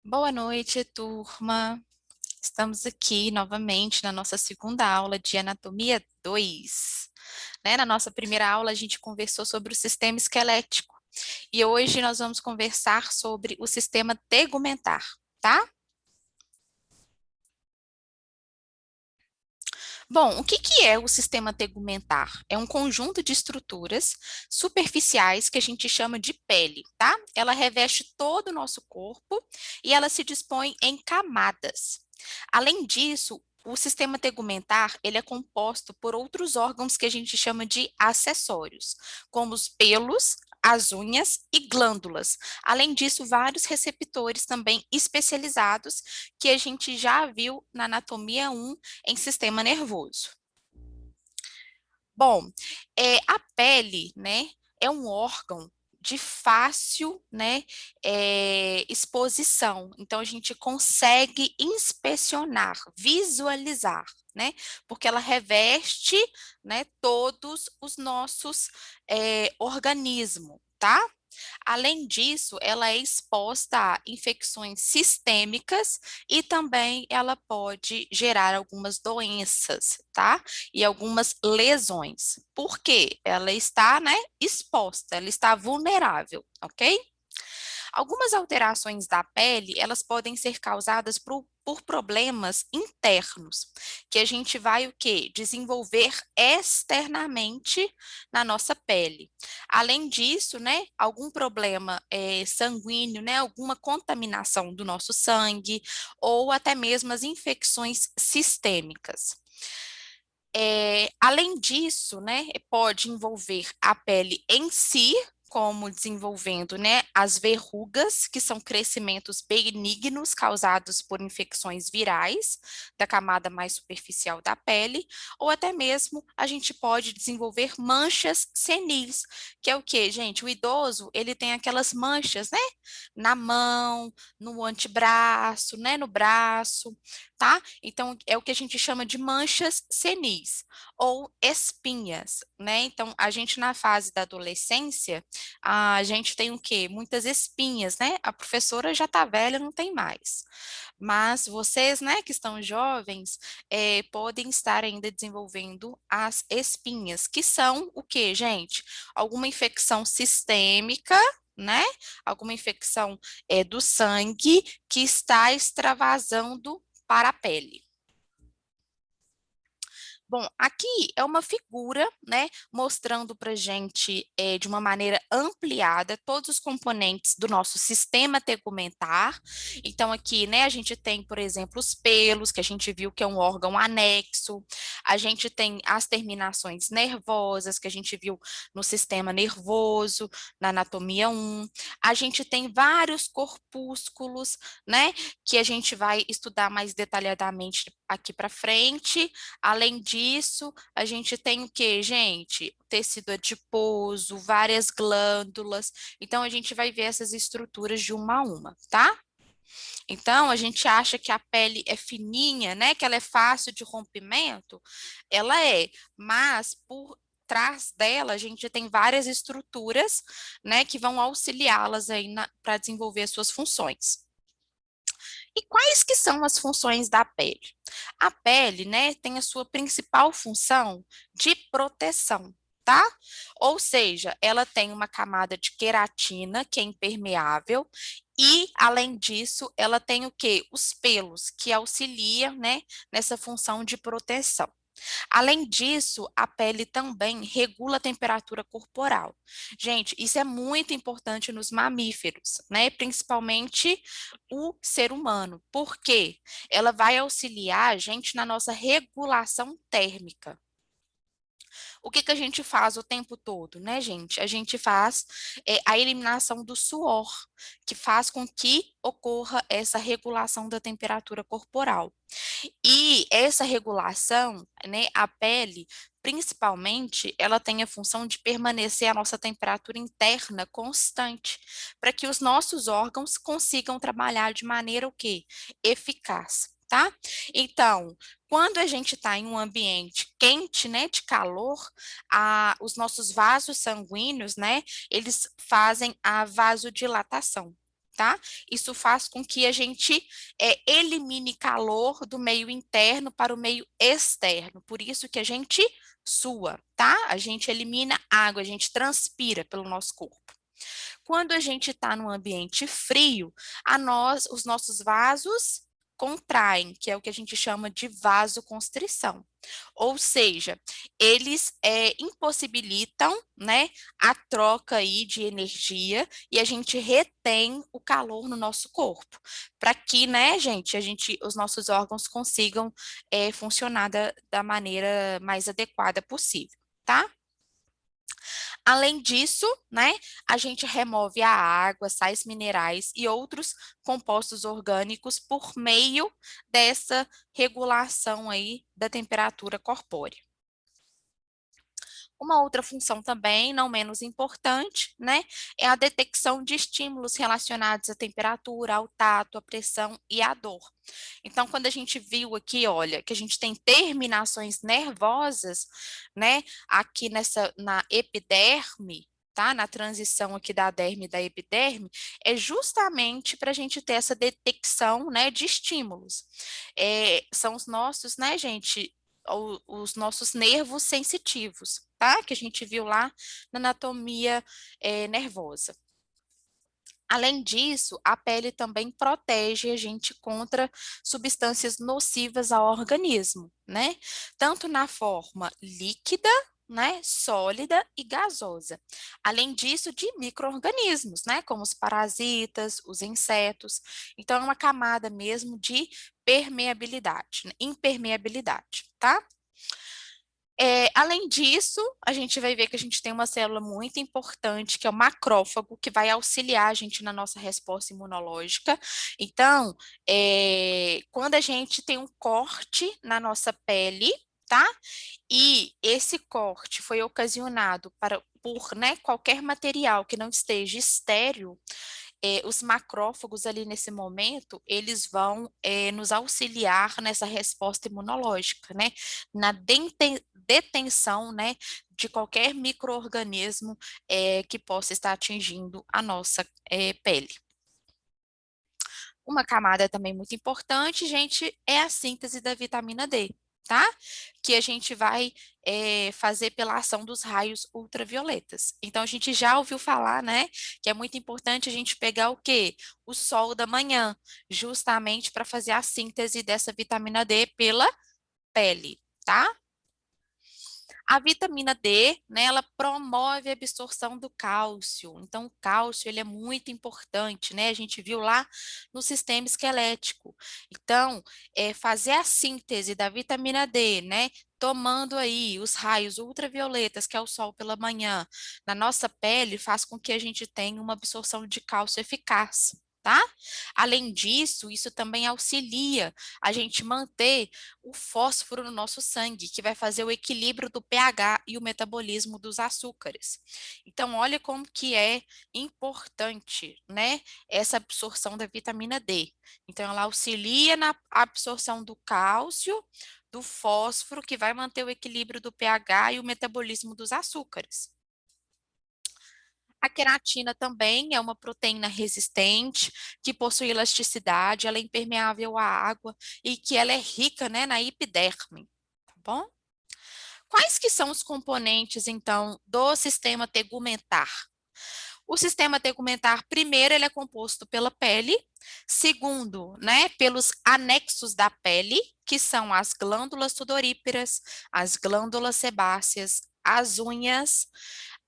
Boa noite, turma. Estamos aqui novamente na nossa segunda aula de Anatomia 2. Na nossa primeira aula, a gente conversou sobre o sistema esquelético e hoje nós vamos conversar sobre o sistema tegumentar, tá? Bom, o que é o sistema tegumentar? É um conjunto de estruturas superficiais que a gente chama de pele, tá? Ela reveste todo o nosso corpo e ela se dispõe em camadas. Além disso, o sistema tegumentar, ele é composto por outros órgãos que a gente chama de acessórios, como os pelos, as unhas e glândulas. Além disso, vários receptores também especializados que a gente já viu na anatomia 1 em sistema nervoso. Bom, a pele, né, é um órgão de fácil, né, exposição. Então, a gente consegue inspecionar, visualizar, né, porque ela reveste, né, todos os nossos organismos, tá? Além disso, ela é exposta a infecções sistêmicas e também ela pode gerar algumas doenças, tá? E algumas lesões. Por quê? Ela está, né, exposta, ela está vulnerável, ok? Algumas alterações da pele, elas podem ser causadas por problemas internos, que a gente vai o quê? Desenvolver externamente na nossa pele. Além disso, né, algum problema sanguíneo, né, alguma contaminação do nosso sangue, ou até mesmo as infecções sistêmicas. Além disso, né, pode envolver a pele em si, como desenvolvendo, né, as verrugas, que são crescimentos benignos causados por infecções virais da camada mais superficial da pele, ou até mesmo a gente pode desenvolver manchas senis, que é o que, gente? O idoso, ele tem aquelas manchas, né, na mão, no antebraço, né, no braço, tá? Então, é o que a gente chama de manchas senis ou espinhas, né? Então, a gente na fase da adolescência, a gente tem o quê? Muitas espinhas, né? A professora já tá velha, não tem mais. Mas vocês, né, que estão jovens, podem estar ainda desenvolvendo as espinhas, que são o quê, gente? Alguma infecção sistêmica, né? Alguma infecção do sangue que está extravasando para a pele. Bom, aqui é uma figura, né, mostrando para gente de uma maneira ampliada todos os componentes do nosso sistema tegumentar. Então, aqui, né, a gente tem, por exemplo, os pelos, que a gente viu que é um órgão anexo, a gente tem as terminações nervosas, que a gente viu no sistema nervoso, na anatomia 1, a gente tem vários corpúsculos, né, que a gente vai estudar mais detalhadamente aqui para frente. Além disso, a gente tem o que, gente? Tecido adiposo, várias glândulas. Então, a gente vai ver essas estruturas de uma a uma, tá? Então, a gente acha que a pele é fininha, né? Que ela é fácil de rompimento. Ela é, mas por trás dela, a gente tem várias estruturas, né? Que vão auxiliá-las aí para desenvolver as suas funções. E quais que são as funções da pele? A pele, né, tem a sua principal função de proteção, tá? Ou seja, ela tem uma camada de queratina que é impermeável e, além disso, ela tem o quê? Os pelos que auxiliam, né, nessa função de proteção. Além disso, a pele também regula a temperatura corporal. Gente, isso é muito importante nos mamíferos, né? Principalmente o ser humano. Por quê? Ela vai auxiliar a gente na nossa regulação térmica. O que que a gente faz o tempo todo, né, gente? A gente faz a eliminação do suor, que faz com que ocorra essa regulação da temperatura corporal. E essa regulação, né, a pele, principalmente, ela tem a função de permanecer a nossa temperatura interna constante, para que os nossos órgãos consigam trabalhar de maneira o quê? Eficaz. Tá? Então, quando a gente está em um ambiente quente, né, de calor, os nossos vasos sanguíneos, né, eles fazem a vasodilatação. tá? Isso faz com que a gente elimine calor do meio interno para o meio externo. Por isso que a gente sua, tá? A gente elimina água, a gente transpira pelo nosso corpo. Quando a gente está num ambiente frio, os nossos vasos contraem, que é o que a gente chama de vasoconstrição. Ou seja, eles impossibilitam, né, a troca aí de energia e a gente retém o calor no nosso corpo, para que, né, os nossos órgãos consigam funcionar da maneira mais adequada possível, tá? Além disso, né, a gente remove a água, sais minerais e outros compostos orgânicos por meio dessa regulação aí da temperatura corpórea. Uma outra função também, não menos importante, né, é a detecção de estímulos relacionados à temperatura, ao tato, à pressão e à dor. Então, quando a gente viu aqui, olha, que a gente tem terminações nervosas, né, aqui na epiderme, tá? Na transição aqui da derme e da epiderme, é justamente para a gente ter essa detecção, né, de estímulos. São os nossos, né, gente, os nossos nervos sensitivos, tá? Que a gente viu lá na anatomia nervosa. Além disso, a pele também protege a gente contra substâncias nocivas ao organismo, né? Tanto na forma líquida, né, sólida e gasosa. Além disso, de micro-organismos, né, como os parasitas, os insetos. Então, é uma camada mesmo de permeabilidade, né, impermeabilidade, tá? Além disso, a gente vai ver que a gente tem uma célula muito importante, que é o macrófago, que vai auxiliar a gente na nossa resposta imunológica. Então, quando a gente tem um corte na nossa pele, tá? E esse corte foi ocasionado por, né, qualquer material que não esteja estéril, os macrófagos ali nesse momento, eles vão nos auxiliar nessa resposta imunológica, né? Na detenção, né, de qualquer micro-organismo que possa estar atingindo a nossa pele. Uma camada também muito importante, gente, é a síntese da vitamina D, tá? Que a gente vai fazer pela ação dos raios ultravioletas. Então, a gente já ouviu falar, né, que é muito importante a gente pegar o quê? O sol da manhã, justamente para fazer a síntese dessa vitamina D pela pele, tá? A vitamina D, né, ela promove a absorção do cálcio. Então, o cálcio, ele é muito importante, né? A gente viu lá no sistema esquelético. Então, fazer a síntese da vitamina D, né, tomando aí os raios ultravioletas, que é o sol pela manhã, na nossa pele, faz com que a gente tenha uma absorção de cálcio eficaz. Tá? Além disso, isso também auxilia a gente manter o fósforo no nosso sangue, que vai fazer o equilíbrio do pH e o metabolismo dos açúcares. Então, olha como que é importante, né, essa absorção da vitamina D. Então, ela auxilia na absorção do cálcio, do fósforo, que vai manter o equilíbrio do pH e o metabolismo dos açúcares. A queratina também é uma proteína resistente, que possui elasticidade, ela é impermeável à água e que ela é rica, né, na epiderme, tá bom? Quais que são os componentes, então, do sistema tegumentar? O sistema tegumentar, primeiro, ele é composto pela pele, segundo, né, pelos anexos da pele, que são as glândulas sudoríparas, as glândulas sebáceas, as unhas,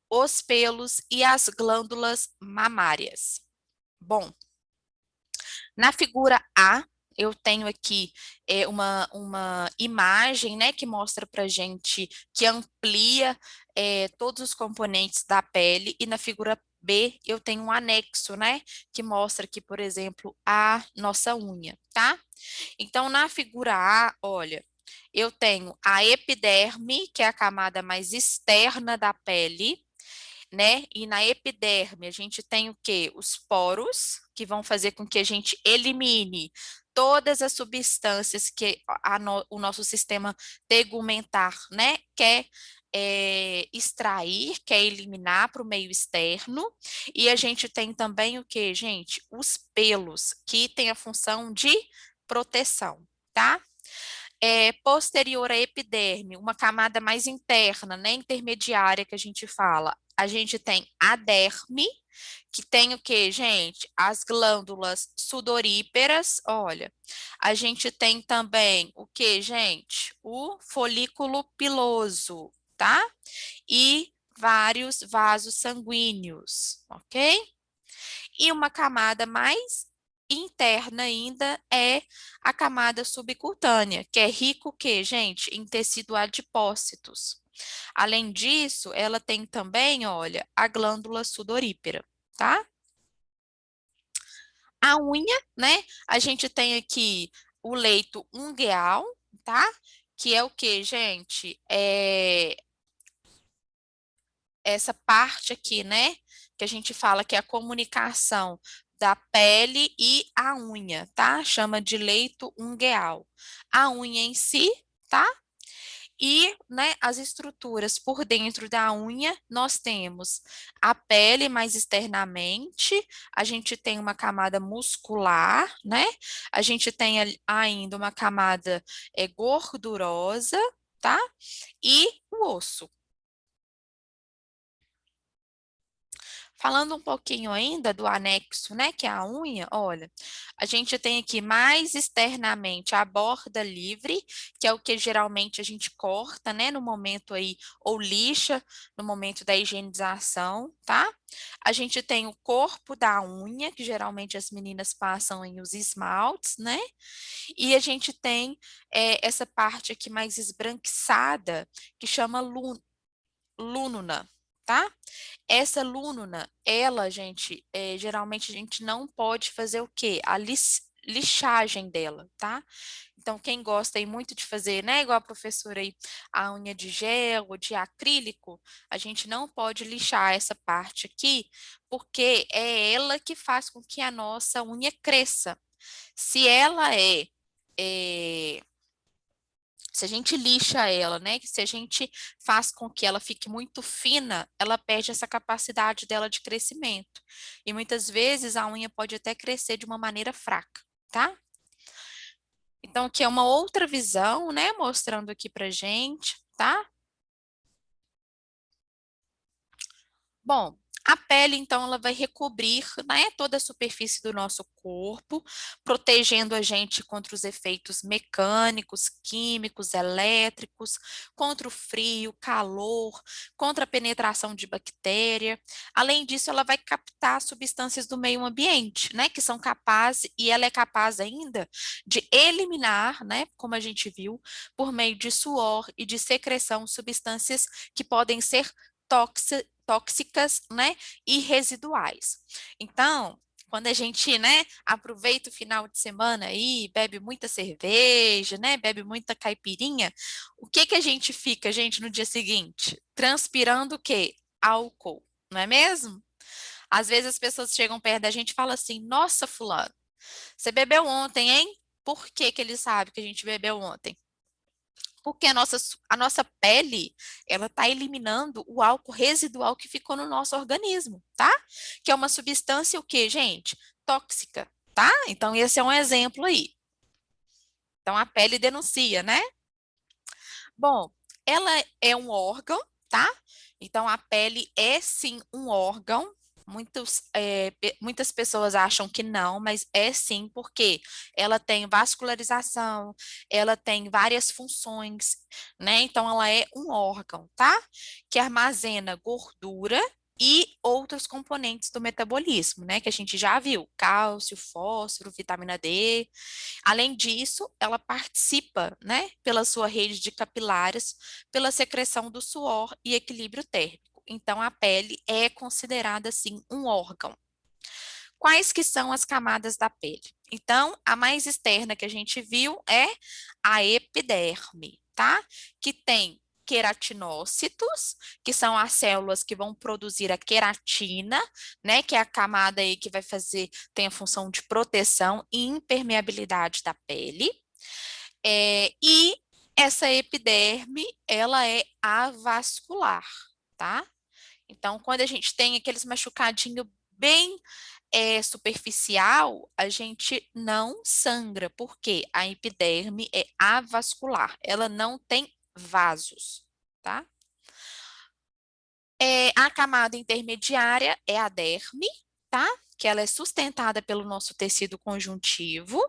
os pelos e as glândulas mamárias. Bom, na figura A, eu tenho aqui uma imagem, né, que mostra para gente, que amplia todos os componentes da pele, e na figura B, eu tenho um anexo, né, que mostra aqui, por exemplo, a nossa unha, tá? Então, na figura A, olha, eu tenho a epiderme, que é a camada mais externa da pele, né? E na epiderme a gente tem o quê? Os poros, que vão fazer com que a gente elimine todas as substâncias que o nosso sistema tegumentar, né, quer extrair, que é eliminar para o meio externo, e a gente tem também o que, gente? Os pelos, que tem a função de proteção, tá? Posterior à epiderme, uma camada mais interna, né, intermediária que a gente fala. A gente tem a derme, que tem o que, gente? As glândulas sudoríparas, olha. A gente tem também o que, gente? O folículo piloso, tá? E vários vasos sanguíneos, ok? E uma camada mais interna ainda é a camada subcutânea, que é rico o quê, gente? Em tecido adipócitos. Além disso, ela tem também, olha, a glândula sudorípara, tá? A unha, né? A gente tem aqui o leito ungueal, tá? Que é o que, gente? Essa parte aqui, né? Que a gente fala que é a comunicação da pele e a unha, tá? Chama de leito ungueal. A unha em si, tá? E, né, as estruturas por dentro da unha, nós temos a pele mais externamente, a gente tem uma camada muscular, né? A gente tem ainda uma camada gordurosa, tá? E o osso. Falando um pouquinho ainda do anexo, né, que é a unha, olha, a gente tem aqui mais externamente a borda livre, que é o que geralmente a gente corta, né, no momento aí, ou lixa no momento da higienização, tá? A gente tem o corpo da unha, que geralmente as meninas passam em os esmaltes, né? E a gente tem essa parte aqui mais esbranquiçada, que chama lúnula, tá? Essa lúnula, ela, gente, geralmente a gente não pode fazer o quê? A lixagem dela, tá? Então, quem gosta aí muito de fazer, né, igual a professora aí, a unha de gel ou de acrílico, a gente não pode lixar essa parte aqui, porque é ela que faz com que a nossa unha cresça. Se ela é se a gente lixa ela, né? Se a gente faz com que ela fique muito fina, ela perde essa capacidade dela de crescimento. E muitas vezes a unha pode até crescer de uma maneira fraca, tá? Então, aqui é uma outra visão, né? Mostrando aqui pra gente, tá? Bom, a pele, então, ela vai recobrir, né, toda a superfície do nosso corpo, protegendo a gente contra os efeitos mecânicos, químicos, elétricos, contra o frio, calor, contra a penetração de bactéria. Além disso, ela vai captar substâncias do meio ambiente, né, que são capazes, e ela é capaz ainda de eliminar, né, como a gente viu, por meio de suor e de secreção, substâncias que podem ser tóxicas, né, e residuais. Então, quando a gente, né, aproveita o final de semana aí, bebe muita cerveja, né, bebe muita caipirinha, o que que a gente fica, gente, no dia seguinte? Transpirando o quê? Álcool, não é mesmo? Às vezes as pessoas chegam perto da gente e falam assim: Nossa, fulano, você bebeu ontem, hein? Por que que ele sabe que a gente bebeu ontem? Porque a nossa pele, ela está eliminando o álcool residual que ficou no nosso organismo, tá? Que é uma substância o quê, gente? Tóxica, tá? Então, esse é um exemplo aí. Então, a pele denuncia, né? Bom, ela é um órgão, tá? Então, a pele é sim um órgão. Muitas pessoas acham que não, mas é sim, porque ela tem vascularização, ela tem várias funções, né? Então, ela é um órgão, tá? Que armazena gordura e outros componentes do metabolismo, né? Que a gente já viu: cálcio, fósforo, vitamina D. Além disso, ela participa, né, pela sua rede de capilares, pela secreção do suor e equilíbrio térmico. Então, a pele é considerada, assim, um órgão. Quais que são as camadas da pele? Então, a mais externa que a gente viu é a epiderme, tá? Que tem queratinócitos, que são as células que vão produzir a queratina, né, que é a camada aí que vai fazer, tem a função de proteção e impermeabilidade da pele. E Essa epiderme, ela é avascular, tá? Então, quando a gente tem aqueles machucadinho bem superficial, a gente não sangra, porque a epiderme é avascular, ela não tem vasos, tá? A camada intermediária é a derme, tá? Que ela é sustentada pelo nosso tecido conjuntivo.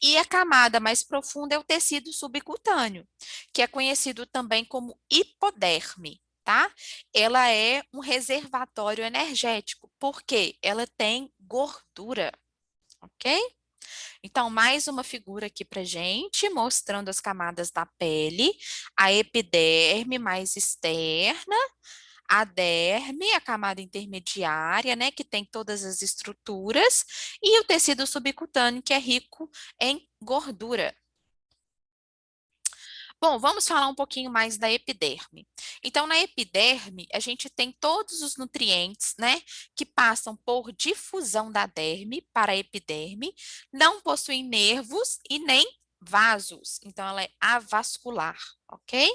E a camada mais profunda é o tecido subcutâneo, que é conhecido também como hipoderme, tá? Ela é um reservatório energético, porque ela tem gordura, ok? Então, mais uma figura aqui para gente, mostrando as camadas da pele, a epiderme mais externa, a derme, a camada intermediária, né, que tem todas as estruturas, e o tecido subcutâneo, que é rico em gordura. Bom, vamos falar um pouquinho mais da epiderme. Então, na epiderme, a gente tem todos os nutrientes, né, que passam por difusão da derme para a epiderme, não possuem nervos e nem vasos, então ela é avascular, ok?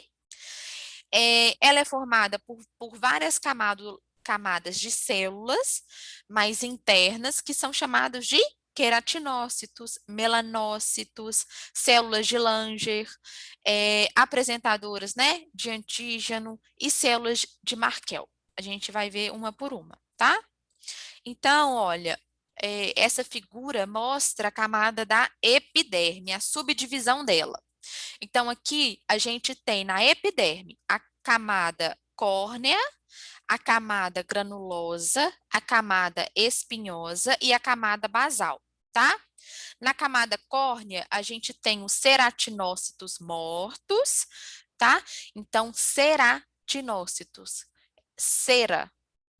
Ela é formada por várias camadas de células mais internas, que são chamadas de queratinócitos, melanócitos, células de Langer, apresentadoras, né, de antígeno e células de Markel. A gente vai ver uma por uma, tá? Então, olha, essa figura mostra a camada da epiderme, a subdivisão dela. Então, aqui a gente tem na epiderme a camada córnea, a camada granulosa, a camada espinhosa e a camada basal, tá? Na camada córnea, a gente tem os ceratinócitos mortos, tá? Então, ceratinócitos, cera,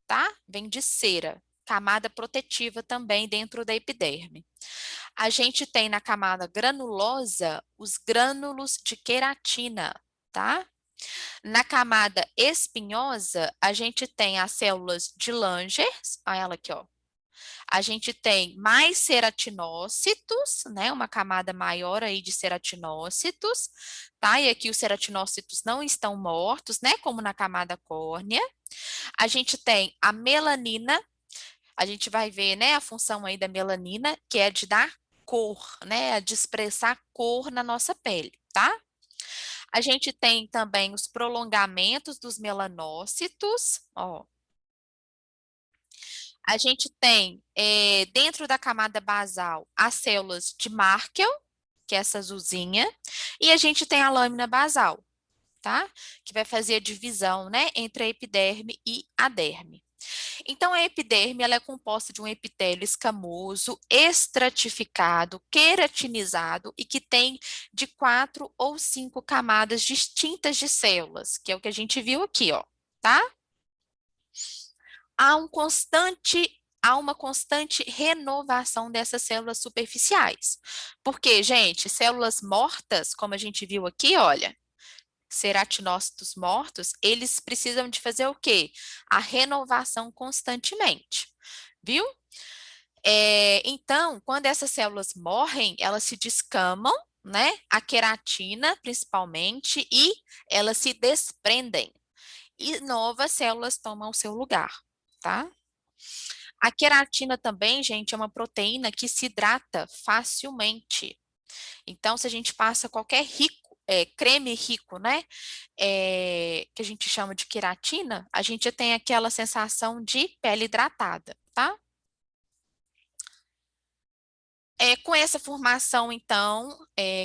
tá? Vem de cera, camada protetiva também dentro da epiderme. A gente tem na camada granulosa os grânulos de queratina, tá? Na camada espinhosa, a gente tem as células de Langers, olha ela aqui, ó. A gente tem mais ceratinócitos, né? Uma camada maior aí de ceratinócitos, tá? E aqui os ceratinócitos não estão mortos, né? Como na camada córnea. A gente tem a melanina, a gente vai ver, né, a função aí da melanina, que é de dar cor, né, de expressar cor na nossa pele, tá? A gente tem também os prolongamentos dos melanócitos, ó. A gente tem, dentro da camada basal, as células de Markel, que é essa azulzinha, e a gente tem a lâmina basal, tá? Que vai fazer a divisão, né, entre a epiderme e a derme. Então, a epiderme ela é composta de um epitélio escamoso, estratificado, queratinizado e que tem de 4 ou 5 camadas distintas de células, que é o que a gente viu aqui, ó, tá? Há um constante Há uma constante renovação dessas células superficiais. Porque, gente, células mortas, como a gente viu aqui, olha, ceratinócitos mortos, eles precisam de fazer o quê? A renovação constantemente, viu? Então, quando essas células morrem, elas se descamam, né? A queratina, principalmente, e elas se desprendem. E novas células tomam o seu lugar, tá? A queratina também, gente, é uma proteína que se hidrata facilmente. Então, se a gente passa qualquer creme rico, né, que a gente chama de queratina, a gente tem aquela sensação de pele hidratada, tá? Com essa formação, então,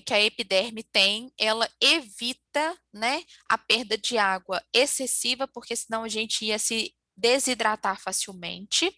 que a epiderme tem, ela evita, né, a perda de água excessiva, porque senão a gente ia se desidratar facilmente.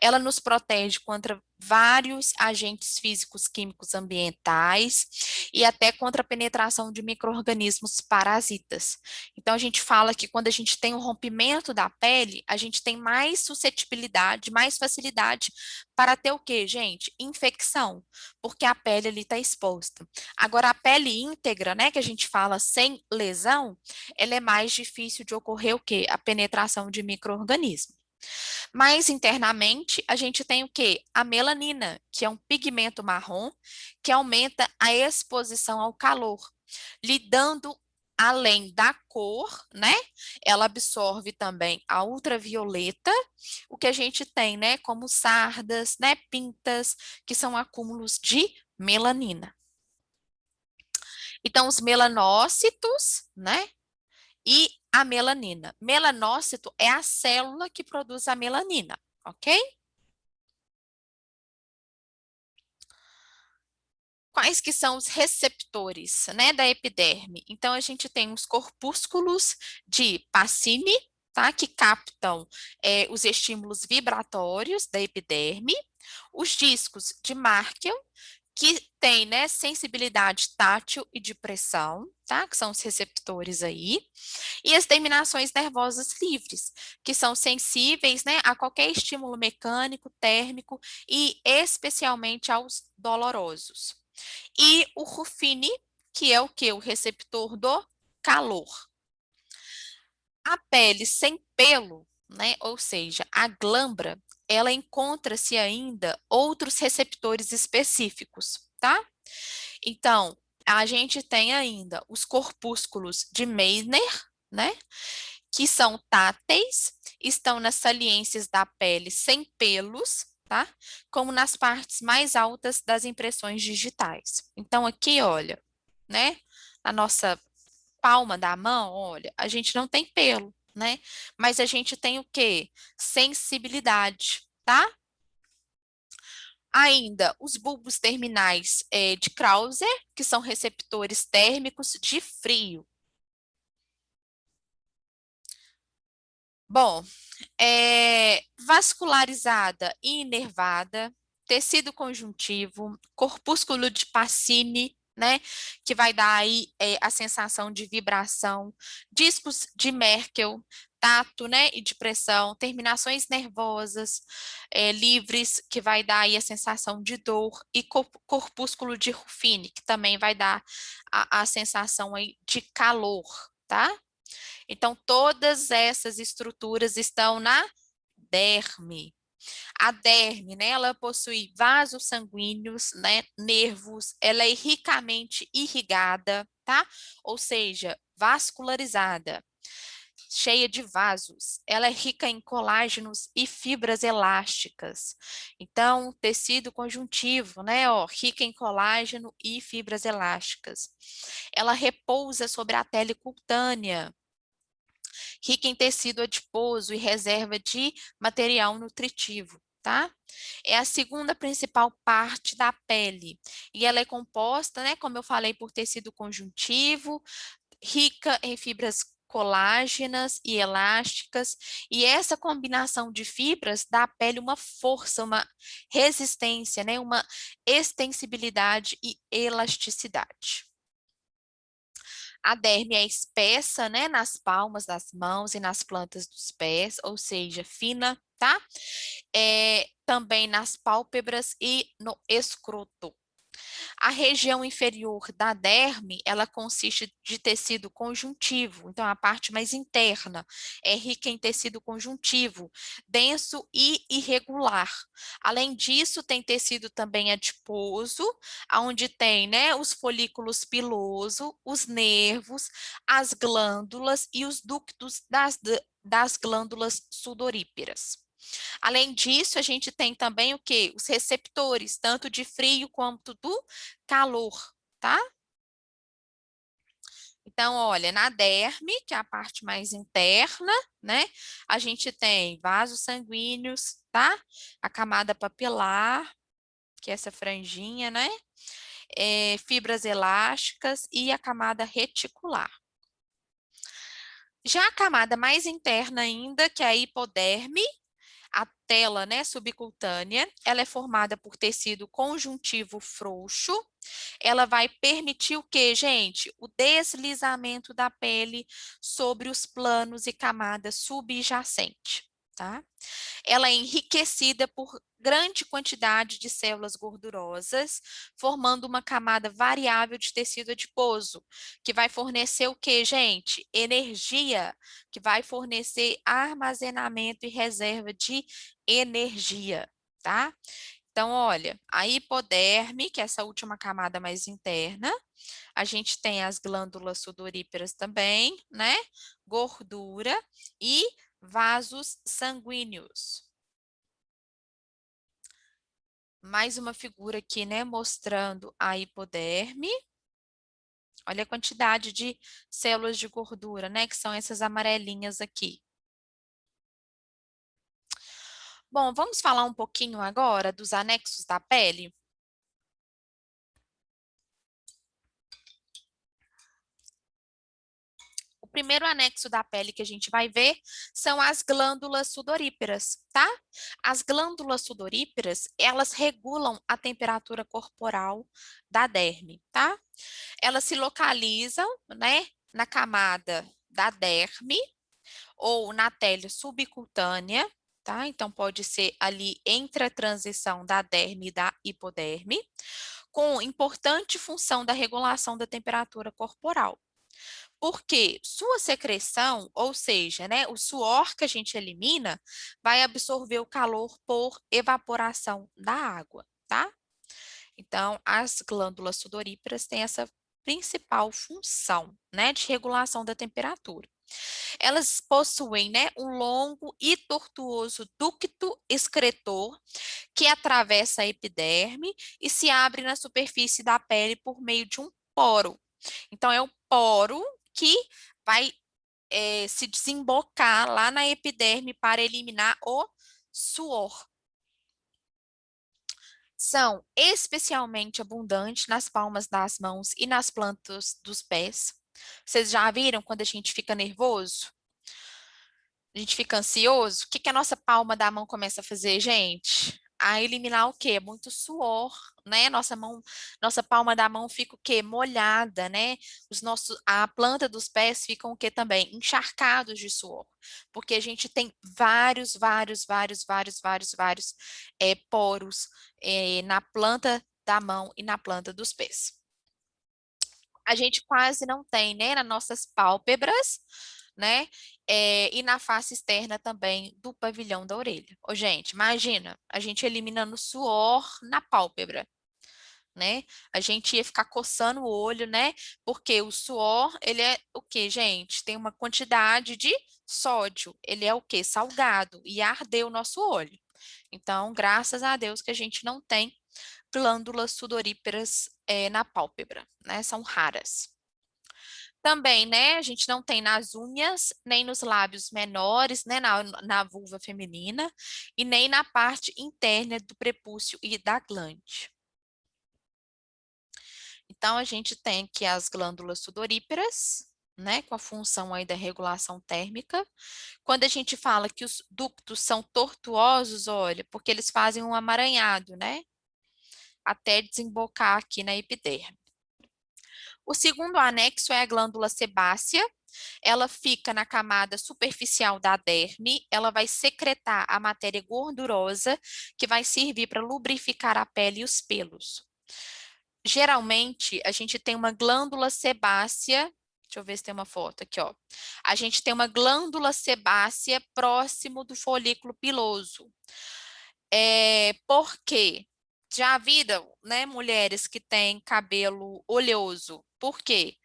Ela nos protege contra vários agentes físicos, químicos, ambientais e até contra a penetração de micro-organismos parasitas. Então, a gente fala que quando a gente tem um rompimento da pele, a gente tem mais suscetibilidade, mais facilidade para ter o quê, gente? Infecção, porque a pele ali está exposta. Agora, a pele íntegra, né, que a gente fala sem lesão, ela é mais difícil de ocorrer o quê? A penetração de micro-organismos. Mas internamente, a gente tem o quê? A melanina, que é um pigmento marrom que aumenta a exposição ao calor. lhe dando, além da cor, né? Ela absorve também a ultravioleta, o que a gente tem, né? Como sardas, né? Pintas, que são acúmulos de melanina. Então, os melanócitos, né? E a melanina. Melanócito é a célula que produz a melanina, ok? Quais que são os receptores, né, da epiderme? Então, a gente tem os corpúsculos de Pacini, tá, que captam os estímulos vibratórios da epiderme, os discos de Markel, que tem, né, sensibilidade tátil e de pressão, tá, que são os receptores aí, e as terminações nervosas livres, que são sensíveis, né, a qualquer estímulo mecânico, térmico e especialmente aos dolorosos. E o Ruffini, que é o que? O receptor do calor. A pele sem pelo, né, ou seja, a glândula, ela encontra-se ainda outros receptores específicos, tá? Então, a gente tem ainda os corpúsculos de Meissner, né? Que são táteis, estão nas saliências da pele sem pelos, tá? Como nas partes mais altas das impressões digitais. Então, aqui, olha, né? Na nossa palma da mão, olha, a gente não tem pelo, né? Mas a gente tem o quê? Sensibilidade, tá? Ainda os bulbos terminais de Krauser, que são receptores térmicos de frio. Bom, vascularizada e inervada, tecido conjuntivo, corpúsculo de Pacini, né, que vai dar aí a sensação de vibração, discos de Merkel, tato, né, e de pressão, terminações nervosas livres, que vai dar aí a sensação de dor, e corpúsculo de Ruffini, que também vai dar a sensação aí de calor, tá? Então, todas essas estruturas estão na derme. A derme, né, ela possui vasos sanguíneos, né, nervos, ela é ricamente irrigada, tá? Ou seja, vascularizada, cheia de vasos. Ela é rica em colágenos e fibras elásticas. Então, tecido conjuntivo, né, ó, rica em colágeno e fibras elásticas. Ela repousa sobre a pele cutânea, rica em tecido adiposo e reserva de material nutritivo, tá? É a segunda principal parte da pele e ela é composta, né, como eu falei, por tecido conjuntivo, rica em fibras colágenas e elásticas, e essa combinação de fibras dá à pele uma força, uma resistência, né, uma extensibilidade e elasticidade. A derme é espessa, né, nas palmas das mãos e nas plantas dos pés, ou seja, fina, tá? Também nas pálpebras e no escroto. A região inferior da derme, ela consiste de tecido conjuntivo, então a parte mais interna é rica em tecido conjuntivo, denso e irregular. Além disso, tem tecido também adiposo, onde tem, né, os folículos piloso, os nervos, as glândulas e os ductos das glândulas sudoríparas. Além disso, a gente tem também o quê? Os receptores, tanto de frio quanto do calor, tá? Então, olha, na derme, que é a parte mais interna, né? A gente tem vasos sanguíneos, tá? A camada papilar, que é essa franjinha, né? Fibras elásticas e a camada reticular. Já a camada mais interna ainda, que é a hipoderme, a tela, né, subcutânea, ela é formada por tecido conjuntivo frouxo. Ela vai permitir o quê, gente? O deslizamento da pele sobre os planos e camadas subjacentes, tá? Ela é enriquecida por grande quantidade de células gordurosas, formando uma camada variável de tecido adiposo, que vai fornecer o que, gente? Energia, que vai fornecer armazenamento e reserva de energia, tá? Então, olha, a hipoderme, que é essa última camada mais interna, a gente tem as glândulas sudoríparas também, né? Gordura e vasos sanguíneos. Mais uma figura aqui, né, mostrando a hipoderme. Olha a quantidade de células de gordura, né, que são essas amarelinhas aqui. Bom, vamos falar um pouquinho agora dos anexos da pele? O primeiro anexo da pele que a gente vai ver são as glândulas sudoríparas, tá? As glândulas sudoríparas, elas regulam a temperatura corporal da derme, tá? Elas se localizam, né, na camada da derme ou na pele subcutânea, tá? Então pode ser ali entre a transição da derme e da hipoderme, com importante função da regulação da temperatura corporal. Porque sua secreção, ou seja, né, o suor que a gente elimina, vai absorver o calor por evaporação da água, tá? Então, as glândulas sudoríparas têm essa principal função, né, de regulação da temperatura. Elas possuem, né, um longo e tortuoso ducto excretor que atravessa a epiderme e se abre na superfície da pele por meio de um poro. Então, é o poro que vai se desembocar lá na epiderme para eliminar o suor. São especialmente abundantes nas palmas das mãos e nas plantas dos pés. Vocês já viram quando a gente fica nervoso? A gente fica ansioso? O que que a nossa palma da mão começa a fazer, gente? A eliminar o quê? Muito suor, né? Nossa palma da mão fica o quê? Molhada, né? A planta dos pés ficam o quê também? Encharcados de suor. Porque a gente tem vários poros na planta da mão e na planta dos pés. A gente quase não tem, né, nas nossas pálpebras, né, e na face externa também do pavilhão da orelha. Ô, gente, imagina, a gente eliminando suor na pálpebra, né? A gente ia ficar coçando o olho, né? Porque o suor, ele é o quê, gente? Tem uma quantidade de sódio, ele é o quê? Salgado, e arder o nosso olho. Então, graças a Deus que a gente não tem glândulas sudoríparas na pálpebra, né? São raras. Também, né, a gente não tem nas unhas, nem nos lábios menores, né, na vulva feminina, e nem na parte interna do prepúcio e da glande. Então, a gente tem aqui as glândulas sudoríparas, né, com a função aí da regulação térmica. Quando a gente fala que os ductos são tortuosos, olha, porque eles fazem um amaranhado, né, até desembocar aqui na epiderme. O segundo anexo é a glândula sebácea. Ela fica na camada superficial da derme, ela vai secretar a matéria gordurosa que vai servir para lubrificar a pele e os pelos. Geralmente, a gente tem uma glândula sebácea, deixa eu ver se tem uma foto aqui, ó. A gente tem uma glândula sebácea próximo do folículo piloso. Por quê? Já viram, né, mulheres que têm cabelo oleoso? Por quê?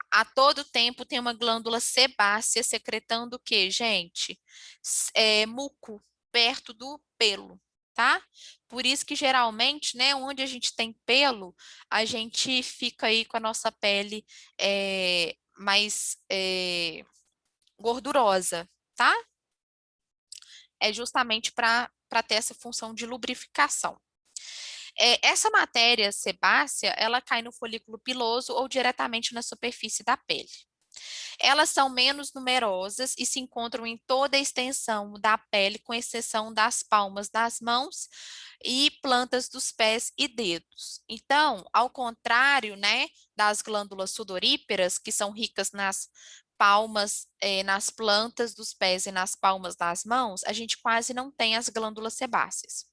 A todo tempo tem uma glândula sebácea secretando o quê, gente? Muco, perto do pelo, tá? Por isso que geralmente, né, onde a gente tem pelo, a gente fica aí com a nossa pele mais gordurosa, tá? É justamente para ter essa função de lubrificação. Essa matéria sebácea, ela cai no folículo piloso ou diretamente na superfície da pele. Elas são menos numerosas e se encontram em toda a extensão da pele, com exceção das palmas das mãos e plantas dos pés e dedos. Então, ao contrário, né, das glândulas sudoríparas, que são ricas nas palmas, nas plantas dos pés e nas palmas das mãos, a gente quase não tem as glândulas sebáceas.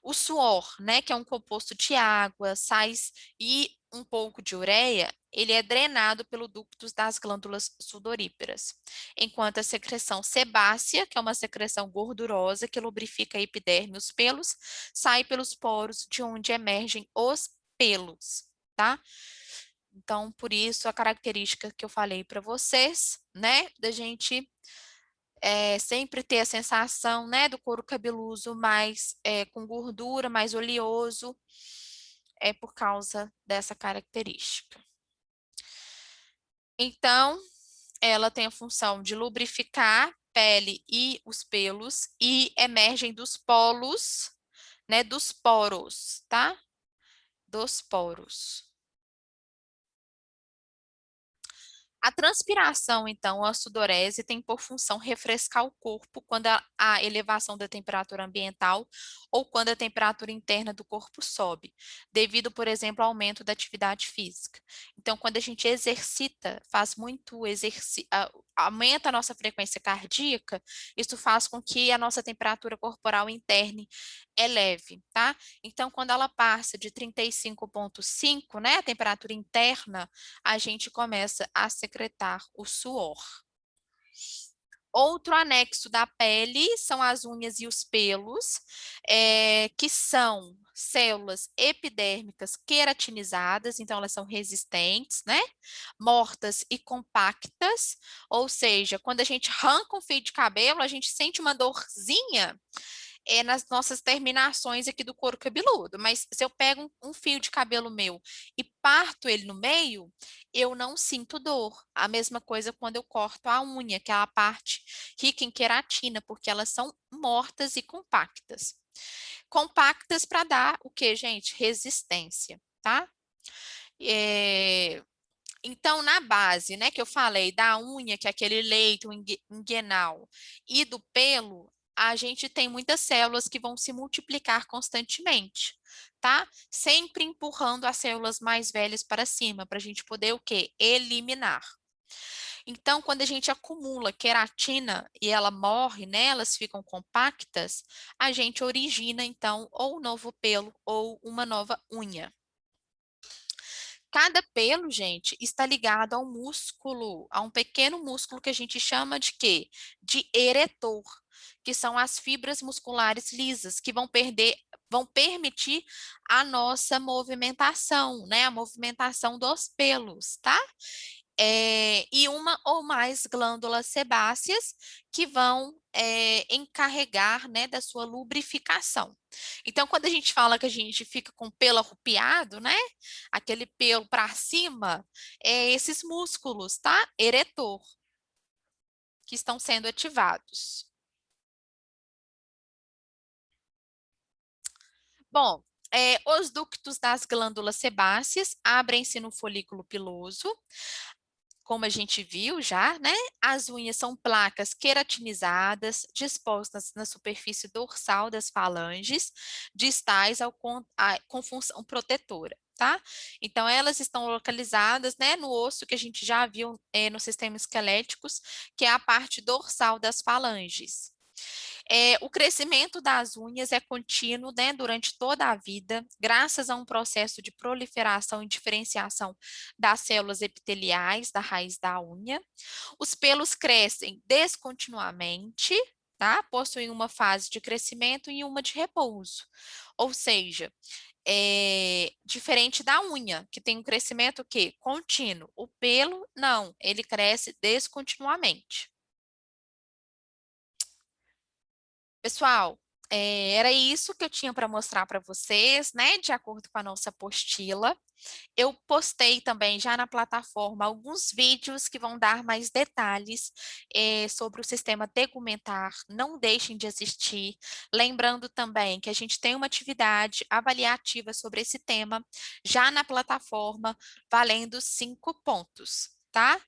O suor, né, que é um composto de água, sais e um pouco de ureia, ele é drenado pelo ductus das glândulas sudoríparas, enquanto a secreção sebácea, que é uma secreção gordurosa que lubrifica a epiderme e os pelos, sai pelos poros de onde emergem os pelos, tá? Então, por isso a característica que eu falei para vocês, né, da gente sempre ter a sensação, né, do couro cabeludo mais com gordura, mais oleoso, é por causa dessa característica. Então, ela tem a função de lubrificar pele e os pelos e emergem dos polos, né, dos poros, tá? Dos poros. A transpiração, então, a sudorese, tem por função refrescar o corpo quando há elevação da temperatura ambiental ou quando a temperatura interna do corpo sobe, devido, por exemplo, ao aumento da atividade física. Então, quando a gente exercita, faz muito exercício, aumenta a nossa frequência cardíaca, isso faz com que a nossa temperatura corporal interna eleve, tá? Então, quando ela passa de 35,5, né, a temperatura interna, a gente começa a secretar o suor. Outro anexo da pele são as unhas e os pelos, que são células epidérmicas queratinizadas, então elas são resistentes, né? Mortas e compactas, ou seja, quando a gente arranca um fio de cabelo, a gente sente uma dorzinha nas nossas terminações aqui do couro cabeludo. Mas se eu pego um fio de cabelo meu e parto ele no meio, eu não sinto dor. A mesma coisa quando eu corto a unha, que é a parte rica em queratina, porque elas são mortas e compactas. Compactas para dar o que, gente? Resistência, tá? É, então, na base, né, que eu falei da unha, que é aquele leito inguinal, e do pelo, a gente tem muitas células que vão se multiplicar constantemente, tá? Sempre empurrando as células mais velhas para cima, para a gente poder o quê? Eliminar. Então, quando a gente acumula queratina e ela morre, né, elas ficam compactas, a gente origina, então, ou um novo pelo ou uma nova unha. Cada pelo, gente, está ligado a um músculo, a um pequeno músculo que a gente chama de quê? De eretor, que são as fibras musculares lisas, que vão permitir a nossa movimentação, né? A movimentação dos pelos, tá? E uma ou mais glândulas sebáceas que vão encarregar, né, da sua lubrificação. Então, quando a gente fala que a gente fica com pelo arrupiado, né, aquele pelo para cima, é esses músculos, tá? Eretor, que estão sendo ativados. Bom, os ductos das glândulas sebáceas abrem-se no folículo piloso, como a gente viu já, né? As unhas são placas queratinizadas, dispostas na superfície dorsal das falanges, distais com função protetora, tá? Então, elas estão localizadas, né, no osso que a gente já viu no sistema esqueléticos, que é a parte dorsal das falanges. O crescimento das unhas é contínuo, né, durante toda a vida, graças a um processo de proliferação e diferenciação das células epiteliais da raiz da unha. Os pelos crescem descontinuamente, tá? Possuem uma fase de crescimento e uma de repouso. Ou seja, diferente da unha, que tem um crescimento que contínuo. O pelo, não, ele cresce descontinuamente. Pessoal, era isso que eu tinha para mostrar para vocês, né? De acordo com a nossa apostila. Eu postei também já na plataforma alguns vídeos que vão dar mais detalhes sobre o sistema tegumentar. Não deixem de assistir. Lembrando também que a gente tem uma atividade avaliativa sobre esse tema já na plataforma, valendo 5 pontos. Tá?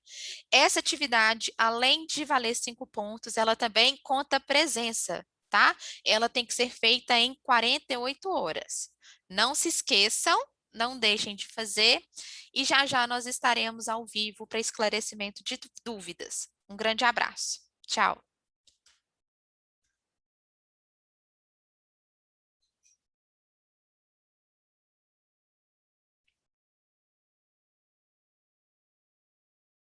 Essa atividade, além de valer 5 pontos, ela também conta presença, tá? Ela tem que ser feita em 48 horas. Não se esqueçam, não deixem de fazer, e já já nós estaremos ao vivo para esclarecimento de dúvidas. Um grande abraço. Tchau.